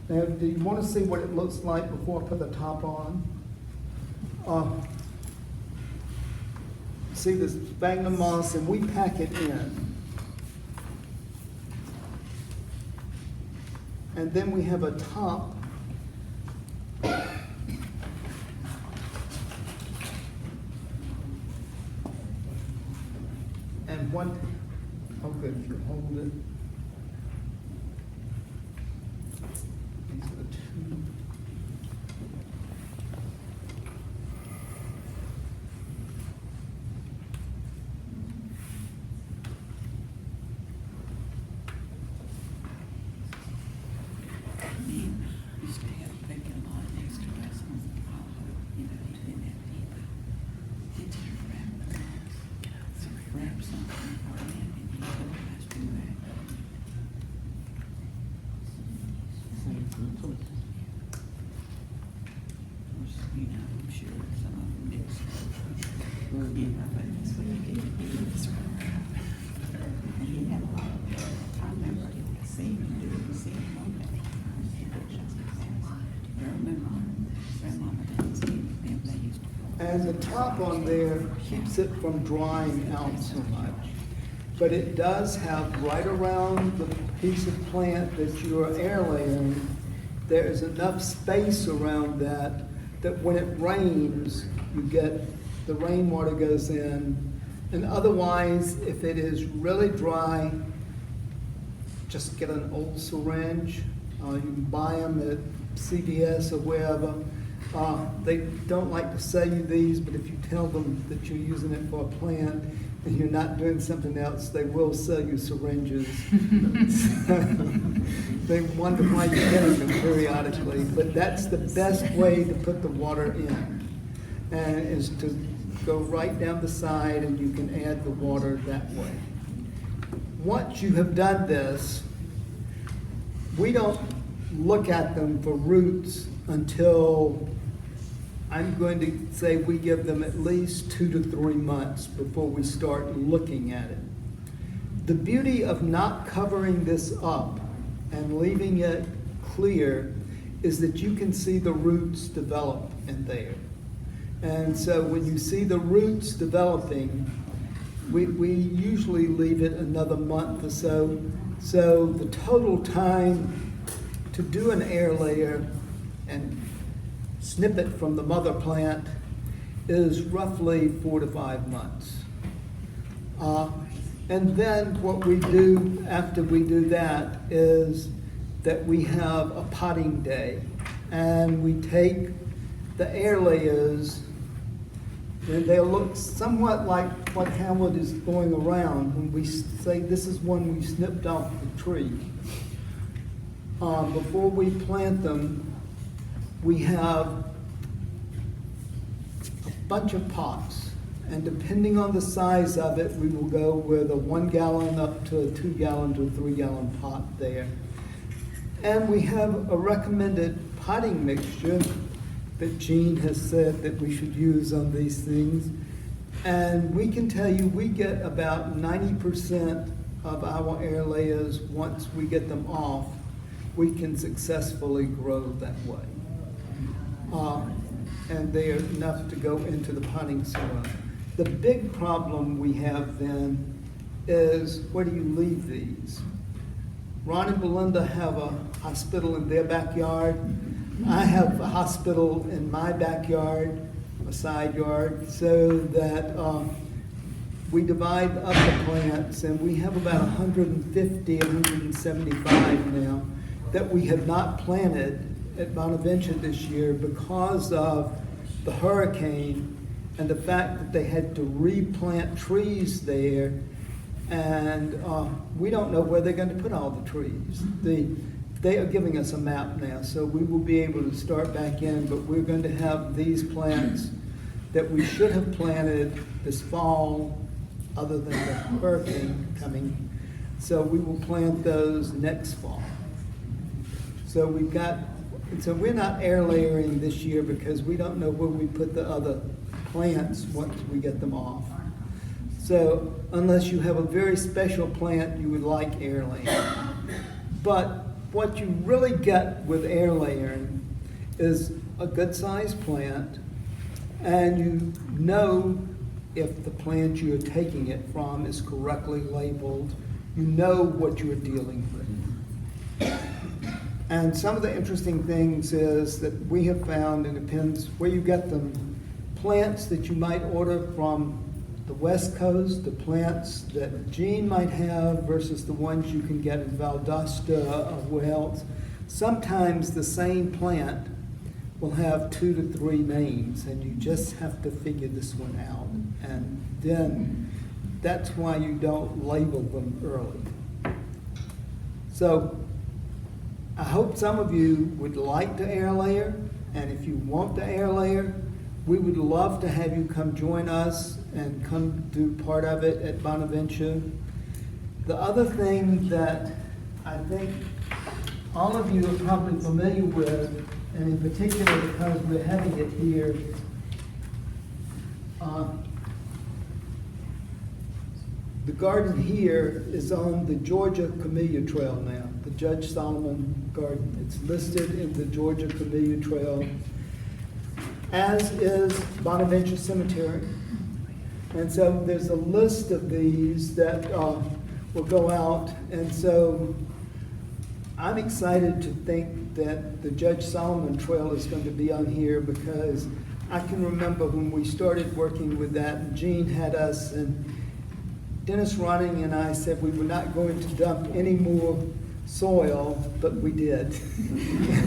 Now, do you want to see what it looks like before I put the top on? See this sphagnum moss, and we pack it in. And then we have a top. And what, oh good, if you hold it. These are the two. And the top on there keeps it from drying out so much. But it does have right around the piece of plant that you are air layering, there is enough space around that when it rains, you get, the rainwater goes in. And otherwise, if it is really dry, just get an old syringe. You can buy them at CVS or wherever. They don't like to sell you these, but if you tell them that you're using it for a plant and you're not doing something else, they will sell you syringes. They wonder why you're getting them periodically, but that's the best way to put the water in, and is to go right down the side, and you can add the water that way. Once you have done this, we don't look at them for roots until, I'm going to say we give them at least 2 to 3 months before we start looking at it. The beauty of not covering this up and leaving it clear is that you can see the roots develop in there. And so when you see the roots developing, we usually leave it another month or so. So the total time to do an air layer and snip it from the mother plant is roughly 4 to 5 months. And then what we do after we do that is that we have a potting day, and we take the air layers, and they'll look somewhat like what Howard is going around when we say this is one we snipped off the tree. Before we plant them, we have a bunch of pots, and depending on the size of it, we will go with a 1 gallon up to a 2 gallon to a 3 gallon pot there. And we have a recommended potting mixture that Jean has said that we should use on these things. And we can tell you we get about 90% of our air layers, once we get them off, we can successfully grow that way. And they are enough to go into the potting soil. The big problem we have then is, where do you leave these? Ron and Belinda have a hospital in their backyard. I have a hospital in my backyard, a side yard, so that we divide up the plants, and we have about 150, 175 now that we have not planted at Bonaventure this year because of the hurricane and the fact that they had to replant trees there, and we don't know where they're going to put all the trees. They are giving us a map now, so we will be able to start back in, but we're going to have these plants that we should have planted this fall, other than the hurricane coming. So we will plant those next fall. So we're not air layering this year because we don't know where we put the other plants once we get them off. So unless you have a very special plant, you would like air layering. But what you really get with air layering is a good sized plant, and you know if the plant you're taking it from is correctly labeled. You know what you're dealing with. And some of the interesting things is that we have found, and it depends where you get them, plants that you might order from the West Coast, the plants that Gene might have versus the ones you can get in Valdosta or Wales. Sometimes the same plant will have 2 to 3 names, and you just have to figure this one out. And then that's why you don't label them early. So I hope some of you would like to air layer, and if you want to air layer, we would love to have you come join us and come do part of it at Bonaventure. The other thing that I think all of you are probably familiar with, and in particular because we're having it here, the garden here is on the Georgia Camellia Trail now, the Judge Solomon Garden. It's listed in the Georgia Camellia Trail, as is Bonaventure Cemetery. And so there's a list of these that will go out. And so I'm excited to think that the Judge Solomon Trail is going to be on here, because I can remember when we started working with that, and Gene had us, and Dennis Ronning and I said we were not going to dump any more soil, but we did.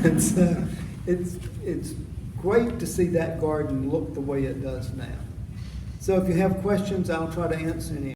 And so it's great to see that garden look the way it does now. So if you have questions, I'll try to answer any.